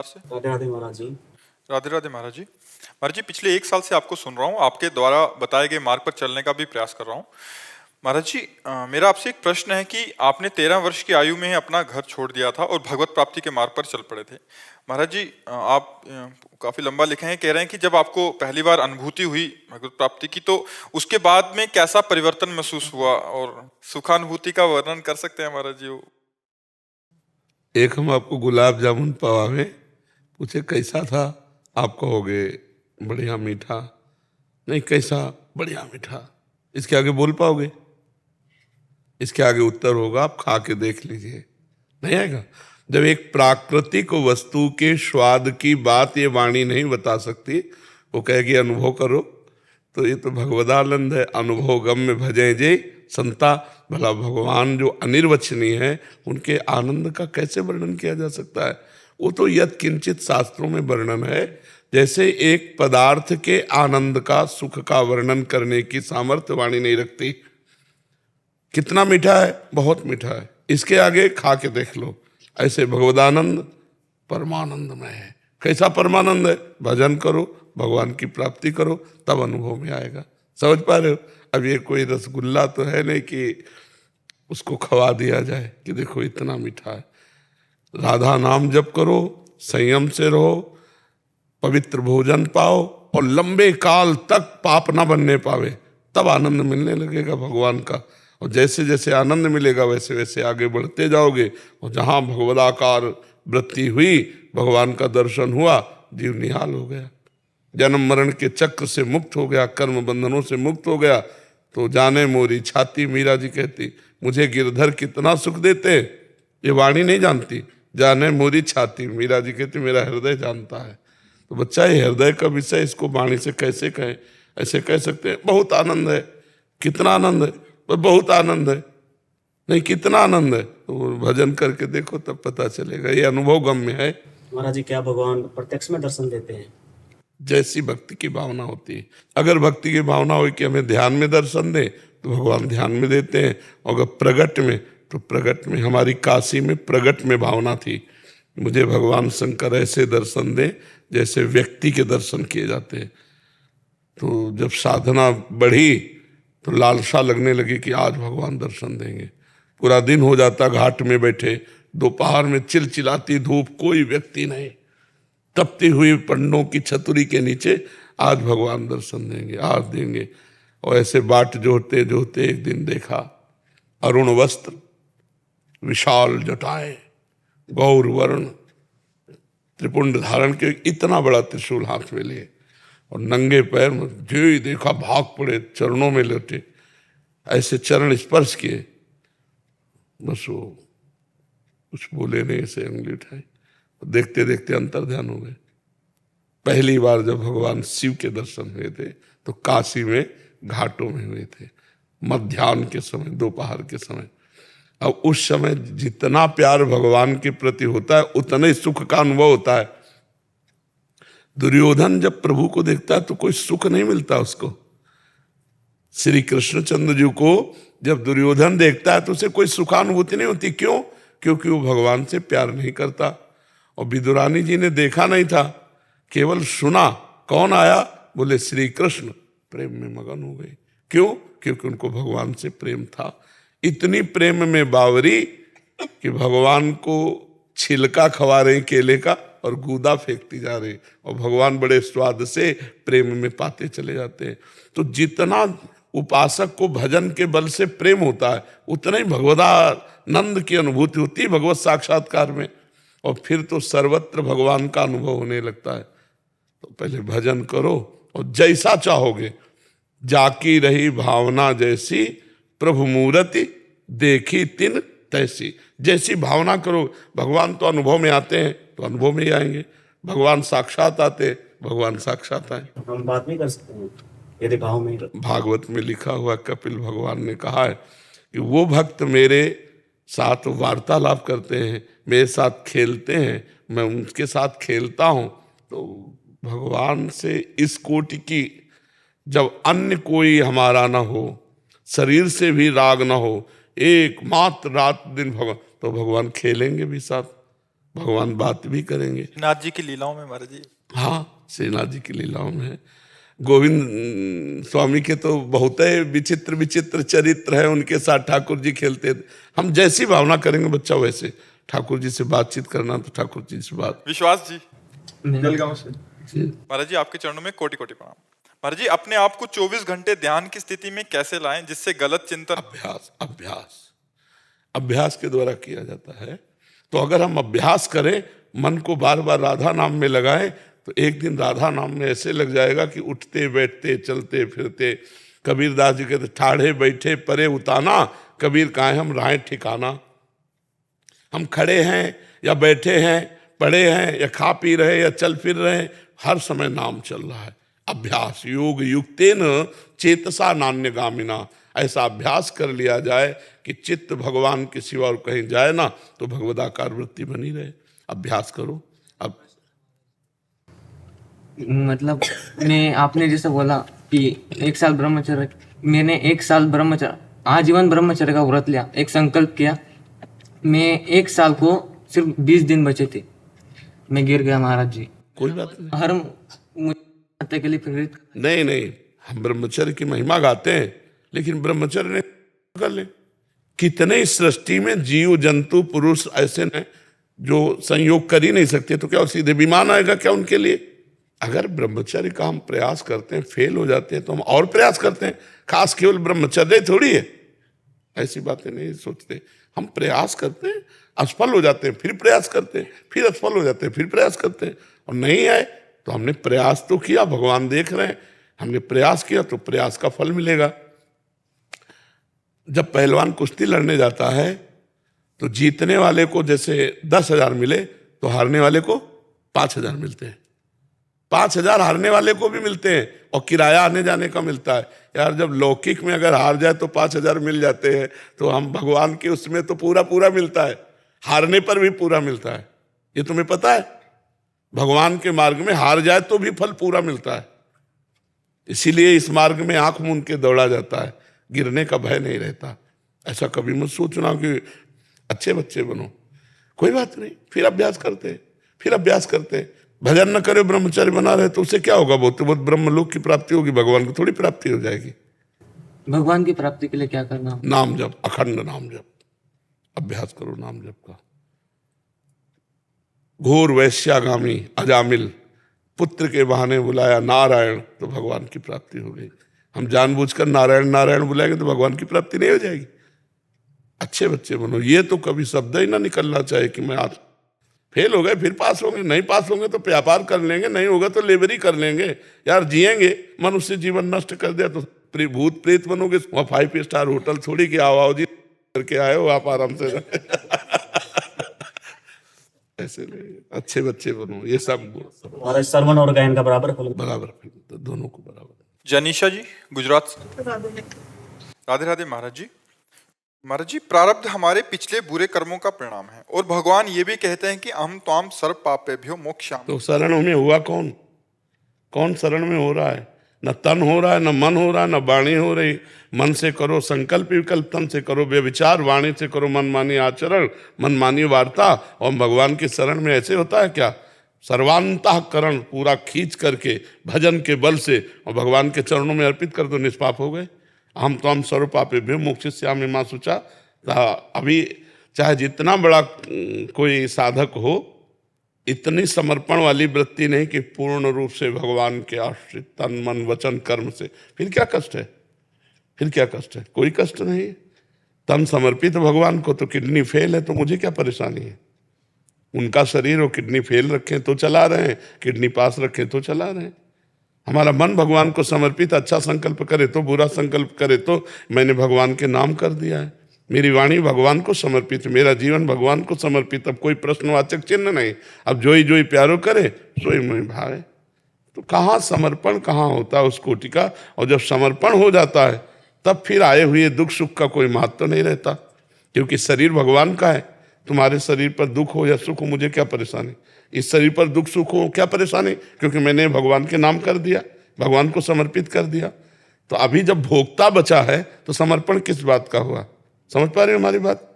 से। राधे राधे महाराज जी। राधे राधे महाराज जी। महाराज जी, पिछले 1 साल से आपको सुन रहा हूँ, आपके द्वारा बताए गए मार्ग पर चलने का भी प्रयास कर रहा हूँ। महाराज जी, मेरा आपसे एक प्रश्न है कि आपने 13 वर्ष की आयु में ही अपना घर छोड़ दिया था और भगवत प्राप्ति के मार्ग पर चल पड़े थे। महाराज जी, आप काफी लंबा लिखे हैं, कह रहे हैं कि जब आपको पहली बार अनुभूति हुई भगवत प्राप्ति की, तो उसके बाद में कैसा परिवर्तन महसूस हुआ, और सुखानुभूति का वर्णन कर सकते हैं महाराज जी वो? एक हम आपको गुलाब जामुन पवावे, पूछे कैसा था, आप कहोगे बढ़िया मीठा। नहीं, कैसा बढ़िया मीठा, इसके आगे बोल पाओगे? इसके आगे उत्तर होगा, आप खा के देख लीजिए, नहीं आएगा। जब एक प्राकृतिक वस्तु के स्वाद की बात ये वाणी नहीं बता सकती, वो कहेगी अनुभव करो, तो ये तो भगवदानंद है। अनुभव गम्य भजे जय संता। भला भगवान जो अनिर्वचनीय है, उनके आनंद का कैसे वर्णन किया जा सकता है? वो तो यत् किंचित शास्त्रों में वर्णन है। जैसे एक पदार्थ के आनंद का, सुख का वर्णन करने की सामर्थ्य वाणी नहीं रखती। कितना मीठा है, बहुत मीठा है, इसके आगे खा के देख लो। ऐसे भगवदानंद परमानंदमय है। कैसा परमानंद है? भजन करो, भगवान की प्राप्ति करो, तब अनुभव में आएगा। समझ पा रहे हो? अब ये कोई रसगुल्ला तो है नहीं कि उसको खवा दिया जाए कि देखो इतना मीठा है। राधा नाम जप करो, संयम से रहो, पवित्र भोजन पाओ, और लंबे काल तक पाप ना बनने पावे, तब आनंद मिलने लगेगा भगवान का। और जैसे जैसे आनंद मिलेगा, वैसे वैसे आगे बढ़ते जाओगे। और जहाँ भगवदाकार वृत्ति हुई, भगवान का दर्शन हुआ, जीव निहाल हो गया, जन्म मरण के चक्र से मुक्त हो गया, कर्म बंधनों से मुक्त हो गया। तो जाने मोरी छाती, मीरा जी कहती, मुझे गिरधर कितना सुख देते, ये वाणी नहीं जानती। जाने मोरी छाती, मीरा जी कहती, मेरा हृदय जानता है। तो बच्चा, ये हृदय का विषय, इसको वाणी से कैसे कहें? ऐसे कह सकते हैं बहुत आनंद है। कितना आनंद है? पर बहुत आनंद है नहीं, कितना आनंद है? तो भजन करके देखो, तब पता चलेगा। ये अनुभव गम्य है। महाराज जी, क्या भगवान प्रत्यक्ष में दर्शन देते हैं? जैसी भक्ति की भावना होती है। अगर भक्ति की भावना हो कि हमें ध्यान में दर्शन दे, तो भगवान ध्यान में देते हैं। और अगर प्रगट में, तो प्रगट में। हमारी काशी में प्रगट में भावना थी, मुझे भगवान शंकर ऐसे दर्शन दे जैसे व्यक्ति के दर्शन किए जाते हैं। तो जब साधना बढ़ी, तो लालसा लगने लगी कि आज भगवान दर्शन देंगे। पूरा दिन हो जाता घाट में बैठे, दोपहर में चिलचिलाती धूप, कोई व्यक्ति नहीं, तपती हुई पंडों की छतरी के नीचे, आज भगवान दर्शन देंगे, आज देंगे। और ऐसे बाट जोड़ते जोड़ते एक दिन देखा, अरुण वस्त्र, विशाल जटाएं, गौर वर्ण, त्रिपुंड धारण के, इतना बड़ा त्रिशूल हाथ में लिए, और नंगे पैर में जो ही देखा भाग पड़े, चरणों में लौटे, ऐसे चरण स्पर्श किए, बस वो कुछ बोले नहीं, ऐसे उंगली उठाई, देखते देखते अंतर ध्यान हो गए। पहली बार जब भगवान शिव के दर्शन हुए थे, तो काशी में घाटों में हुए थे, मध्याह्न के समय, दोपहर के समय। अब उस समय जितना प्यार भगवान के प्रति होता है, उतना ही सुख का अनुभव होता है। दुर्योधन जब प्रभु को देखता है, तो कोई सुख नहीं मिलता उसको। श्री कृष्णचंद्र जी को जब दुर्योधन देखता है, तो उसे कोई सुखानुभूति नहीं होती। क्यों? क्योंकि वो भगवान से प्यार नहीं करता। और विदुरानी जी ने देखा नहीं था, केवल सुना। कौन आया? बोले श्री कृष्ण। प्रेम में मगन हो गई। क्यों? क्योंकि उनको भगवान से प्रेम था। इतनी प्रेम में बावरी कि भगवान को छिलका खवा रहे केले का, और गूदा फेंकती जा रही, और भगवान बड़े स्वाद से प्रेम में पाते चले जाते हैं। तो जितना उपासक को भजन के बल से प्रेम होता है, उतना ही भगवदानंद की अनुभूति होती है भगवत साक्षात्कार में। और फिर तो सर्वत्र भगवान का अनुभव होने लगता है। तो पहले भजन करो, और जैसा चाहोगे, जाकी रही भावना जैसी, प्रभु मूर्ति देखी तिन तैसी। जैसी भावना करो, भगवान तो अनुभव में आते हैं, तो अनुभव में ही आएंगे। भगवान साक्षात आते, भगवान साक्षात आए। हम बात नहीं कर सकते हैं यदि भाव में? भागवत में लिखा हुआ, कपिल भगवान ने कहा है कि वो भक्त मेरे साथ वार्तालाप करते हैं, मेरे साथ खेलते हैं, मैं उनके साथ खेलता हूँ। तो भगवान से इस कोटि की, जब अन्य कोई हमारा ना हो, शरीर से भी राग ना हो, एकमात्र रात दिन भगवान, तो भगवान खेलेंगे भी साथ। भगवान बात भी करेंगे। नाथ जी की लीलाओं में महाराज जी। हाँ, श्रीनाथ जी की लीलाओं में है। गोविंद स्वामी के तो बहुत ही विचित्र विचित्र चरित्र है, उनके साथ ठाकुर जी खेलते थे। हम जैसी भावना करेंगे बच्चा वैसे, ठाकुर जी से बातचीत करना तो ठाकुर जी से बात। विश्वास जी मैं- जलगांव से। जी। महाराज जी आपके चरणों में कोटि कोटि प्रणाम। महाराज जी अपने आप को 24 घंटे ध्यान की स्थिति में कैसे लाएं जिससे गलत चिंतन। अभ्यास अभ्यास अभ्यास के द्वारा किया जाता है। तो अगर हम अभ्यास करें, मन को बार बार राधा नाम में लगाएं, तो एक दिन राधा नाम में ऐसे लग जाएगा कि उठते बैठते चलते फिरते, कबीरदास जी कहते ठाढ़े बैठे परे उताना, कबीर काहे हम राहें ठिकाना। हम खड़े हैं या बैठे हैं, पड़े हैं या खा पी रहे या चल फिर रहे हैं, हर समय नाम चल रहा है। अभ्यास योग युक्तेन चेतसा नान्यगामिना, ऐसा अभ्यास कर लिया जाए कि चित्त भगवान के सिवा और कहीं जाए ना, तो भगवदाकार वृत्ति बनी रहे। अभ्यास करो। अब मतलब मैं आपने जैसे बोला कि 1 साल ब्रह्मचर्य, मैंने 1 साल ब्रह्मचर्य आजीवन ब्रह्मचर्य का व्रत लिया, एक संकल्प किया। मैं 1 साल को सिर्फ 20 दिन बचे थे, मैं गिर गया महाराज जी। कोई बात नहीं, हर मुझे के लिए प्रेरित। नहीं नहीं, हम ब्रह्मचर्य की महिमा गाते हैं, लेकिन ब्रह्मचर्य ने कर ले। कितने इस सृष्टि में जीव जंतु पुरुष ऐसे हैं जो संयोग कर ही नहीं सकते, तो क्या सीधे विमान आएगा क्या उनके लिए? अगर ब्रह्मचर्य का हम प्रयास करते हैं, फेल हो जाते हैं, तो हम और प्रयास करते हैं। खास केवल ब्रह्मचर्य थोड़ी है, ऐसी बातें नहीं सोचते। हम प्रयास करते हैं, असफल हो जाते हैं, फिर प्रयास करते हैं, फिर असफल हो जाते हैं, फिर प्रयास करते हैं, और नहीं आए तो हमने प्रयास तो किया, भगवान देख रहे हैं, हमने प्रयास किया तो प्रयास का फल मिलेगा। जब पहलवान कुश्ती लड़ने जाता है तो जीतने वाले को जैसे 10,000 मिले, तो हारने वाले को 5,000 मिलते हैं। 5,000 हारने वाले को भी मिलते हैं, और किराया आने जाने का मिलता है। यार जब लौकिक में अगर हार जाए तो 5,000 मिल जाते हैं, तो हम भगवान के उसमें तो पूरा पूरा मिलता है, हारने पर भी पूरा मिलता है। ये तुम्हें पता है? भगवान के मार्ग में हार जाए तो भी फल पूरा मिलता है। इसीलिए इस मार्ग में आंख मूंद के दौड़ा जाता है, गिरने का भय नहीं रहता। ऐसा कभी मत सोचना कि अच्छे बच्चे बनो, कोई बात नहीं, फिर अभ्यास करते, फिर अभ्यास करते। भजन न करे ब्रह्मचर्य बना रहे तो उससे क्या होगा? बहुत बहुत ब्रह्मलोक की प्राप्ति होगी, भगवान की थोड़ी प्राप्ति हो जाएगी। भगवान की प्राप्ति के लिए क्या करना? नाम जप, अखंड नाम जप, अभ्यास करो नाम जप का। घोर वैश्यागामी अजामिल पुत्र के बहाने बुलाया नारायण, तो भगवान की प्राप्ति हो गई। हम जानबूझकर नारायण नारायण बुलाएंगे तो भगवान की प्राप्ति नहीं हो जाएगी। अच्छे बच्चे बनो, ये तो कभी शब्द ही ना निकलना चाहिए कि मैं आज फेल हो गए फिर पास होंगे, नहीं पास होंगे तो व्यापार कर लेंगे, नहीं होगा तो लेबरी कर लेंगे। यार जिएंगे, मनुष्य जीवन नष्ट कर दिया तो भूत प्रेत बनोगे। 5 स्टार होटल थोड़ी कि आओ जी करके आए हो आप आराम से ऐसे नहीं, अच्छे बच्चे बनो। ये सब और श्रवण और गायन का बराबर फल। बराबर, तो दोनों को बराबर। जनीशा जी गुजरात से। राधे राधे महाराज जी। महाराज जी प्रारब्ध हमारे पिछले बुरे कर्मों का परिणाम है, और भगवान ये भी कहते हैं कि हम त्वाम सर्व पापेभ्यो मोक्षामि। तो शरण में हुआ कौन? कौन शरण में हो रहा है? न तन हो रहा है, न मन हो रहा है, न वाणी हो रही। मन से करो संकल्प विकल्प, तन से करो व्यभिचार, वाणी से करो मनमानी आचरण, मनमानी वार्ता। और भगवान की शरण में ऐसे होता है क्या? सर्वांतःकरण पूरा खींच करके भजन के बल से और भगवान के चरणों में अर्पित कर दो, निष्पाप हो गए। हम तो हम सर्व पापेभ्यो मोक्षयिष्यामि मां शुचा। अभी चाहे जितना बड़ा कोई साधक हो, इतनी समर्पण वाली वृत्ति नहीं कि पूर्ण रूप से भगवान के आश्रित तन मन वचन कर्म से। फिर क्या कष्ट है? फिर क्या कष्ट है? कोई कष्ट नहीं है। तन समर्पित भगवान को, तो किडनी फेल है तो मुझे क्या परेशानी है? उनका शरीर और किडनी फेल रखें तो चला रहे हैं, किडनी पास रखें तो चला रहे हैं। हमारा मन भगवान को समर्पित, अच्छा संकल्प करे तो, बुरा संकल्प करे तो मैंने भगवान के नाम कर दिया है। मेरी वाणी भगवान को समर्पित, मेरा जीवन भगवान को समर्पित। अब कोई प्रश्नवाचक चिन्ह नहीं। अब जोई जोई प्यारो करे सोई मोहि भावे। तो कहाँ समर्पण कहाँ होता है उस कोटि का? और जब समर्पण हो जाता है तब फिर आए हुए दुख सुख का कोई महत्व नहीं रहता, क्योंकि शरीर भगवान का है। तुम्हारे शरीर पर दुख हो या सुख हो, मुझे क्या परेशानी? इस शरीर पर दुख सुख हो क्या परेशानी? क्योंकि मैंने भगवान के नाम कर दिया, भगवान को समर्पित कर दिया। तो अभी जब भोक्ता बचा है तो समर्पण किस बात का हुआ? समझ पा रहे हो हमारी बात?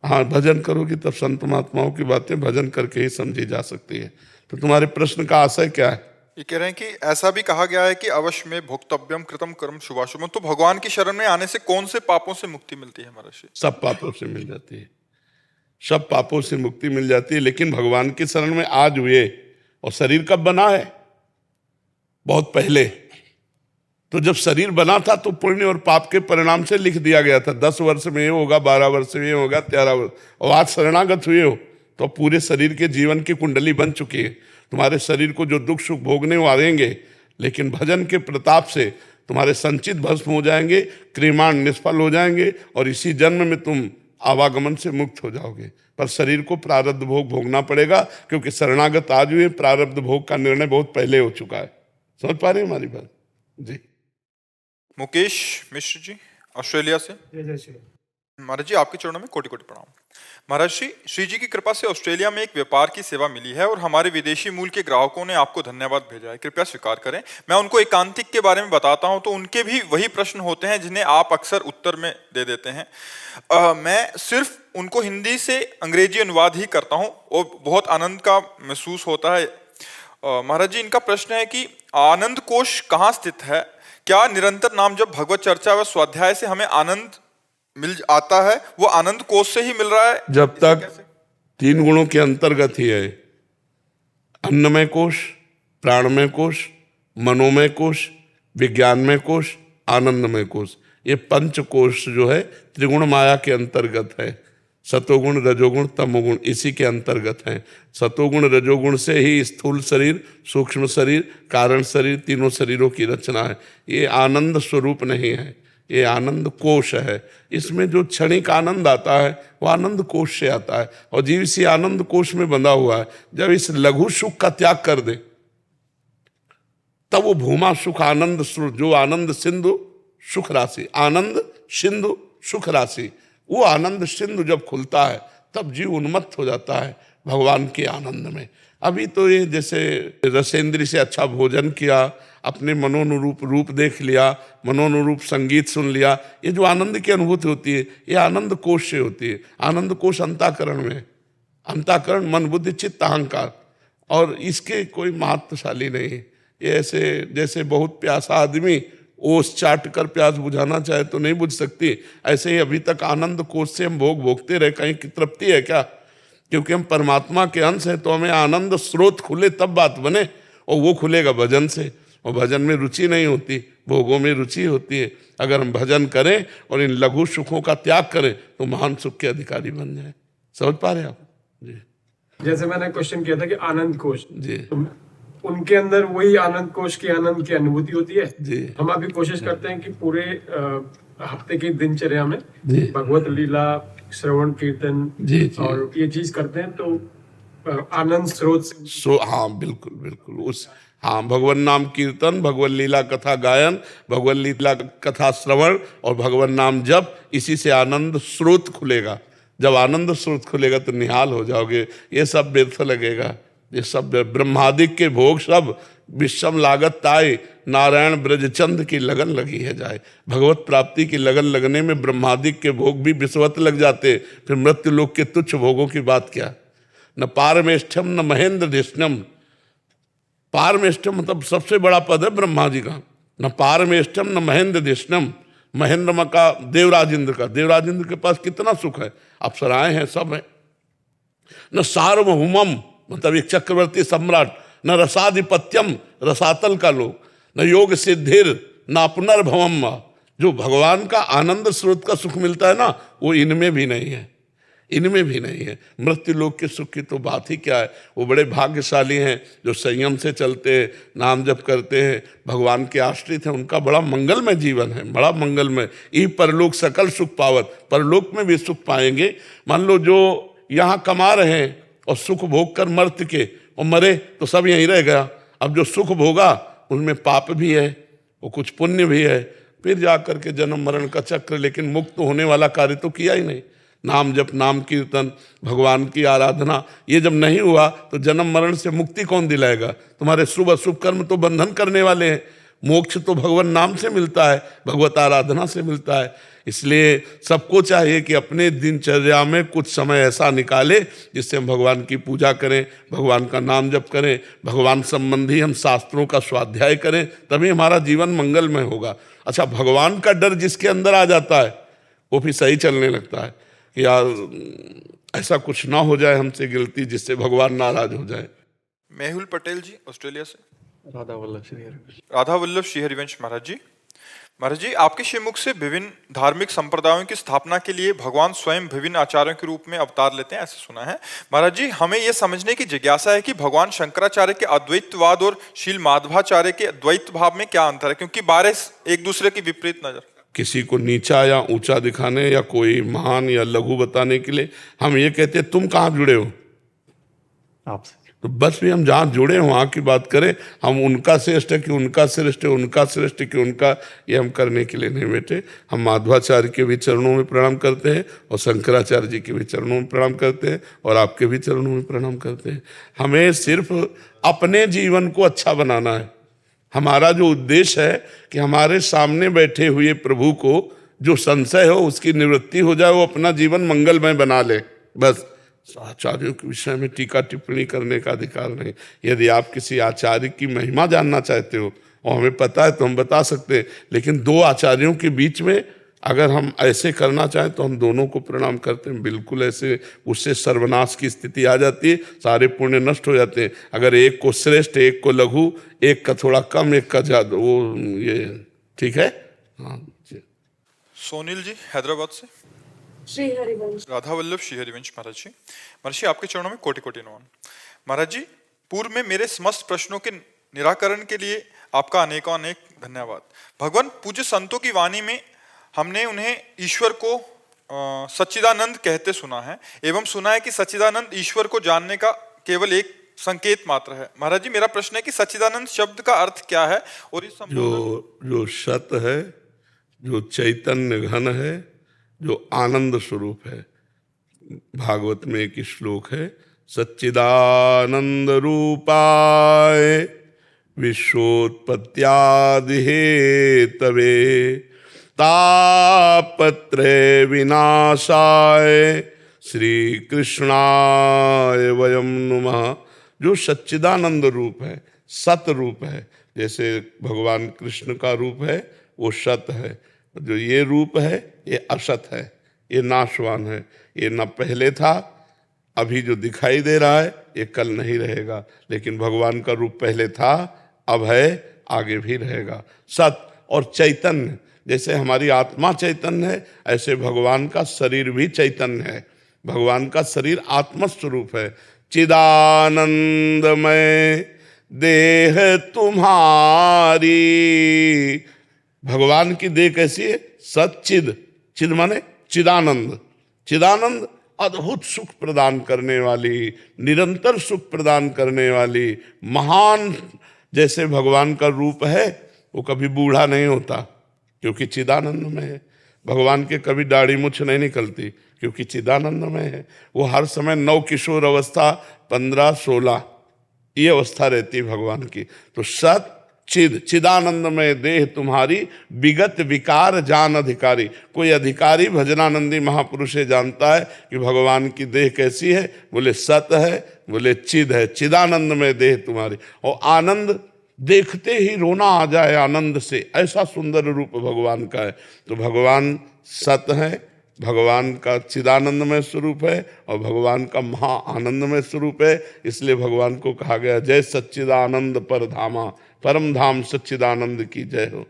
हाँ, भजन करोगी तब संत महात्माओं की बातें भजन करके ही समझी जा सकती है। तो तुम्हारे प्रश्न का आशय क्या है? ये कह रहे हैं कि ऐसा भी कहा गया है कि अवश्य में भोक्तव्यम कृतम कर्म शुभाशुभम, तो भगवान की शरण में आने से कौन से पापों से मुक्ति मिलती है महर्षि? सब पापों से मिल जाती है, सब पापों से मुक्ति मिल जाती है। लेकिन भगवान की शरण में आज हुए, और शरीर कब बना है? बहुत पहले। तो जब शरीर बना था तो पुण्य और पाप के परिणाम से लिख दिया गया था, 10 वर्ष में ये होगा, 12 वर्ष में ये होगा, 13 वर्ष। और आज शरणागत हुए हो तो पूरे शरीर के जीवन की कुंडली बन चुकी है। तुम्हारे शरीर को जो दुख सुख भोगने वो आएंगे, लेकिन भजन के प्रताप से तुम्हारे संचित भस्म हो जाएंगे, क्रियमाण निष्फल हो जाएंगे, और इसी जन्म में तुम आवागमन से मुक्त हो जाओगे। पर शरीर को प्रारब्ध भोग भोगना पड़ेगा, क्योंकि शरणागत आज हुए, प्रारब्ध भोग का निर्णय बहुत पहले हो चुका है। समझ पा रहे हैं हमारी बात जी? मुकेश मिश्र जी ऑस्ट्रेलिया से। महाराज जी, आपके चरणों में कोटि कोटि प्रणाम। महाराज श्री जी की कृपा से ऑस्ट्रेलिया में एक व्यापार की सेवा मिली है और हमारे विदेशी मूल के ग्राहकों ने आपको धन्यवाद भेजा है, कृपया स्वीकार करें। मैं उनको एकांतिक के बारे में बताता हूं तो उनके भी वही प्रश्न होते हैं जिन्हें आप अक्सर उत्तर में दे देते हैं। मैं सिर्फ उनको हिंदी से अंग्रेजी अनुवाद ही करता हूं और बहुत आनंद का महसूस होता है। महाराज जी, इनका प्रश्न है कि आनंद कोश कहाँ स्थित है? क्या निरंतर नाम जब भगवत चर्चा व स्वाध्याय से हमें आनंद मिल आता है, वो आनंद कोश से ही मिल रहा है? जब तक 3 गुणों के अंतर्गत ही है, अन्नमय कोश, प्राणमय कोश, मनोमय कोश, विज्ञानमय कोश, आनंदमय कोश, ये 5 कोश जो है त्रिगुण माया के अंतर्गत है। सतोगुण, रजोगुण, तमोगुण इसी के अंतर्गत हैं। सतोगुण रजोगुण से ही स्थूल शरीर, सूक्ष्म शरीर, कारण शरीर, तीनों शरीरों की रचना है। ये आनंद स्वरूप नहीं है, ये आनंद कोश है। इसमें जो क्षणिक आनंद आता है वो आनंद कोश से आता है, और जीव इसी आनंद कोश में बंधा हुआ है। जब इस लघु सुख का त्याग कर दे तब वो भूमा सुख आनंद, जो आनंद सिंधु सुख राशि, आनंद सिंधु सुख राशि, वो आनंद सिंधु जब खुलता है तब जीव उन्मत्त हो जाता है भगवान के आनंद में। अभी तो ये जैसे रसेंद्री से अच्छा भोजन किया, अपने मनोनुरूप रूप देख लिया, मनोनुरूप संगीत सुन लिया, ये जो आनंद की अनुभूति होती है ये आनंद कोश से होती है। आनंद कोश अंतःकरण में, अंतःकरण मन बुद्धि चित्त अहंकार, और इसके कोई महत्वशाली नहीं है। ये ऐसे जैसे बहुत प्यासा आदमी ओस चाट कर प्यास बुझाना चाहे तो नहीं बुझ सकती, ऐसे ही अभी तक आनंद कोश से हम भोग भोगते रहे, कहीं की तृप्ति है क्या? क्योंकि हम परमात्मा के अंश हैं तो हमें आनंद स्रोत खुले तब बात बने, और वो खुलेगा भजन से। और भजन में रुचि नहीं होती, भोगों में रुचि होती है। अगर हम भजन करें और इन लघु सुखों का त्याग करें तो महान सुख के अधिकारी बन जाए। समझ पा रहे आप जी? जैसे मैंने क्वेश्चन किया था कि आनंद कोश जी, तो उनके अंदर वही आनंद कोश की आनंद की अनुभूति होती है जी। हम अभी कोशिश करते हैं कि पूरे हफ्ते की दिनचर्या में जी। भगवत लीला, श्रवण कीर्तन जी, जी। और ये चीज करते हैं तो आनंद स्रोत से हाँ बिल्कुल बिल्कुल, उस हाँ भगवान नाम कीर्तन, भगवान लीला कथा गायन, भगवान लीला कथा श्रवण और भगवान नाम जप, इसी से आनंद स्रोत खुलेगा। जब आनंद स्रोत खुलेगा तो निहाल हो जाओगे। ये सब व्यर्थ लगेगा, ये सब ब्रह्मादिक के भोग सब विषम लागत ताई, नारायण ब्रजचंद की लगन लगी है जाए। भगवत प्राप्ति की लगन लगने में ब्रह्मादिक के भोग भी विषवत लग जाते, फिर मृत्यु लोक के तुच्छ भोगों की बात क्या। न पारमेष्ठम न महेंद्र धिष्णम, पारमेष्ठम मतलब सबसे बड़ा पद है ब्रह्मा जी का। न पारमेष्ठम न महेंद्र धिष्णम, महेंद्र का देवराज इंद्र का, देवराज इंद्र के पास कितना सुख है, अप्सराएं हैं, सब है। न सार्वभौमम मतलब एक चक्रवर्ती सम्राट, न रसाधिपत्यम रसातल का लोग, न योग सिद्धिर न पुनर्भवम, जो भगवान का आनंद स्रोत का सुख मिलता है ना वो इनमें भी नहीं है, इनमें भी नहीं है। मृत्यु लोक के सुख की तो बात ही क्या है। वो बड़े भाग्यशाली हैं जो संयम से चलते हैं, नाम जप करते हैं, भगवान के आश्रित हैं, उनका बड़ा मंगलमय जीवन है, बड़ा मंगलमय। ई परलोक सकल सुख पावत, परलोक में भी सुख पाएंगे। मान लो जो यहाँ कमा रहे हैं और सुख भोग कर मर्त के और मरे तो सब यहीं रह गया। अब जो सुख भोगा उनमें पाप भी है और कुछ पुण्य भी है, फिर जा कर के जन्म मरण का चक्र, लेकिन मुक्त होने वाला कार्य तो किया ही नहीं। नाम जप, नाम कीर्तन, भगवान की आराधना, ये जब नहीं हुआ तो जन्म मरण से मुक्ति कौन दिलाएगा? तुम्हारे शुभ अशुभ कर्म तो बंधन करने वाले हैं। मोक्ष तो भगवान नाम से मिलता है, भगवत आराधना से मिलता है। इसलिए सबको चाहिए कि अपने दिनचर्या में कुछ समय ऐसा निकाले जिससे हम भगवान की पूजा करें, भगवान का नाम जप करें, भगवान संबंधी हम शास्त्रों का स्वाध्याय करें, तभी हमारा जीवन मंगलमय होगा। अच्छा, भगवान का डर जिसके अंदर आ जाता है वो फिर सही चलने लगता है कि यार ऐसा कुछ ना हो जाए हमसे गलती जिससे भगवान नाराज हो जाए। मेहुल पटेल जी ऑस्ट्रेलिया से। राधा वल्लभ श्री हरिवंश। राधा वल्लभ श्री हरिवंश महाराज जी। महाराज जी, आपके श्रीमुख से विभिन्न धार्मिक संप्रदायों की स्थापना के लिए भगवान स्वयं विभिन्न आचार्यों के रूप में अवतार लेते हैं, ऐसे सुना है। महाराज जी, हमें यह समझने की जिज्ञासा है कि भगवान शंकराचार्य के अद्वैतवाद और शील माधवाचार्य के द्वैत भाव में क्या अंतर है, क्योंकि बारह एक दूसरे के विपरीत नजर। किसी को नीचा या ऊंचा दिखाने या कोई महान या लघु बताने के लिए हम ये कहते हैं तुम कहाँ जुड़े हो, आपसे। तो बस भी हम जहाँ जुड़े हो वहाँ की बात करें। हम उनका श्रेष्ठ है कि उनका श्रेष्ठ है, उनका श्रेष्ठ है कि उनका, ये हम करने के लिए नहीं बैठे। हम माधवाचार्य के भी चरणों में प्रणाम करते हैं और शंकराचार्य जी के भी चरणों में प्रणाम करते हैं और आपके भी चरणों में प्रणाम करते हैं। हमें सिर्फ अपने जीवन को अच्छा बनाना है। हमारा जो उद्देश्य है कि हमारे सामने बैठे हुए प्रभु को जो संशय हो उसकी निवृत्ति हो जाए, वो अपना जीवन मंगलमय बना ले, बस। आचार्यों के विषय में टीका टिप्पणी करने का अधिकार नहीं। यदि आप किसी आचार्य की महिमा जानना चाहते हो और हमें पता है तो हम बता सकते हैं, लेकिन दो आचार्यों के बीच में अगर हम ऐसे करना चाहें तो हम दोनों को प्रणाम करते हैं। बिल्कुल ऐसे, उससे सर्वनाश की स्थिति आ जाती है, सारे पुण्य नष्ट हो जाते हैं। अगर एक को श्रेष्ठ, एक को लघु, एक का थोड़ा कम, एक का ज्यादा, वो ये ठीक है। हाँ जी। सोनील जी हैदराबाद से। श्री हरिवंश। राधा वल्लभ श्री हरिवंश महाराज जी। महर्षि, आपके चरणों में कोटि कोटि नमन। महाराज जी, पूर्व में मेरे समस्त प्रश्नों के निराकरण के लिए आपका अनेकों अनेक धन्यवाद। भगवान पूज्य संतों की वाणी में हमने उन्हें ईश्वर को सच्चिदानंद कहते सुना है, एवं सुना है कि सच्चिदानंद ईश्वर को जानने का केवल एक संकेत मात्र है। महाराज जी, मेरा प्रश्न है कि सच्चिदानंद शब्द का अर्थ क्या है, और इस जो सत है, जो चैतन्य घन है, जो आनंद स्वरूप है। भागवत में एक श्लोक है, सच्चिदानंद रूपाय विश्वोत्पत्त्यादि हेतवे तापत्रय विनाशाय श्री कृष्णाय वयम नुमः। जो सच्चिदानंद रूप है, सत रूप है, जैसे भगवान कृष्ण का रूप है वो सत है, जो ये रूप है ये असत है, ये नाशवान है। ये न पहले था, अभी जो दिखाई दे रहा है ये कल नहीं रहेगा, लेकिन भगवान का रूप पहले था, अब है, आगे भी रहेगा। सत और चैतन्य, जैसे हमारी आत्मा चैतन्य है ऐसे भगवान का शरीर भी चैतन्य है। भगवान का शरीर आत्मस्वरूप है। चिदानंदमय देह तुम्हारी, भगवान की देह कैसी है? सच्चिद, चिद माने चिदानंद। चिदानंद अद्भुत सुख प्रदान करने वाली, निरंतर सुख प्रदान करने वाली महान, जैसे भगवान का रूप है वो कभी बूढ़ा नहीं होता क्योंकि चिदानंद में है। भगवान के कभी दाढ़ी मुछ नहीं निकलती क्योंकि चिदानंद में है। वो हर समय नव किशोर अवस्था 15-16 ये अवस्था रहती है भगवान की। तो सत चिद, चिदानंद में देह तुम्हारी, विगत विकार जान अधिकारी। कोई अधिकारी भजनानंदी महापुरुष जानता है कि भगवान की देह कैसी है, बोले सत है, बोले चिद है, चिदानंद में देह तुम्हारी। और आनंद देखते ही रोना आ जाए आनंद से, ऐसा सुंदर रूप भगवान का है। तो भगवान सत है, भगवान का चिदानंदमय स्वरूप है और भगवान का महा आनंदमय स्वरूप है। इसलिए भगवान को कहा गया जय सच्चिदानंद पर धामा, परम धाम सच्चिदानंद की जय हो।